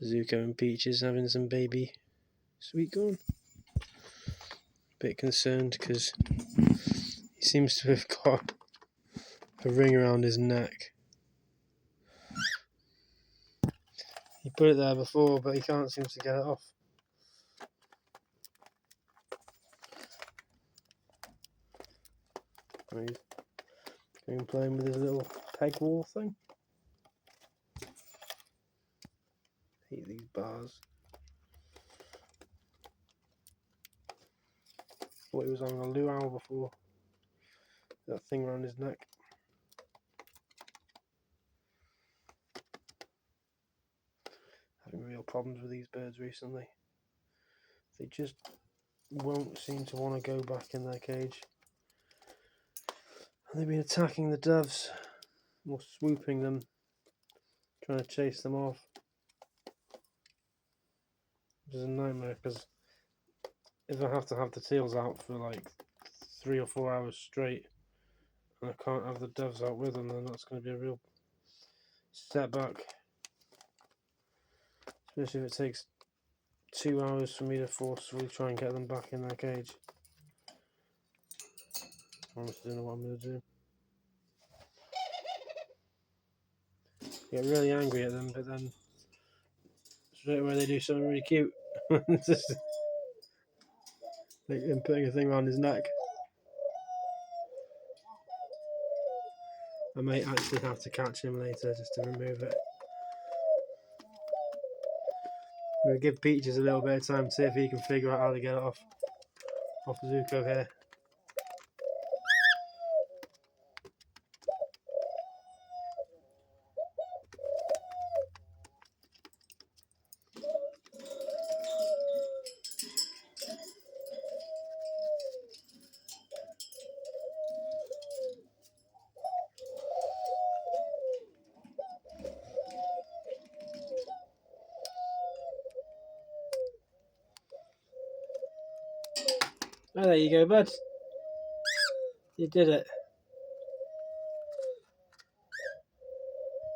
Zuko and Peaches having some baby sweet corn. Bit concerned because he seems to have got a ring around his neck. He put it there before, but he can't seem to get it off. He's going playing with his little peg wall thing. Hate these bars. Thought he was having a luau before. That thing around his neck. Having real problems with these birds recently. They just won't seem to want to go back in their cage. And they've been attacking the doves, or swooping them, trying to chase them off. Which is a nightmare, because if I have to have the teals out for like 3 or 4 hours straight, and I can't have the doves out with them, then that's going to be a real setback. Especially if it takes 2 hours for me to forcefully try and get them back in their cage. I honestly don't know what I'm going to do. Get really angry at them, but then straight away they do something really cute. Just like him putting a thing around his neck. I might actually have to catch him later just to remove it. I'm going to give Peaches a little bit of time to see if he can figure out how to get it off Zuko here. Oh, there you go, bud. You did it.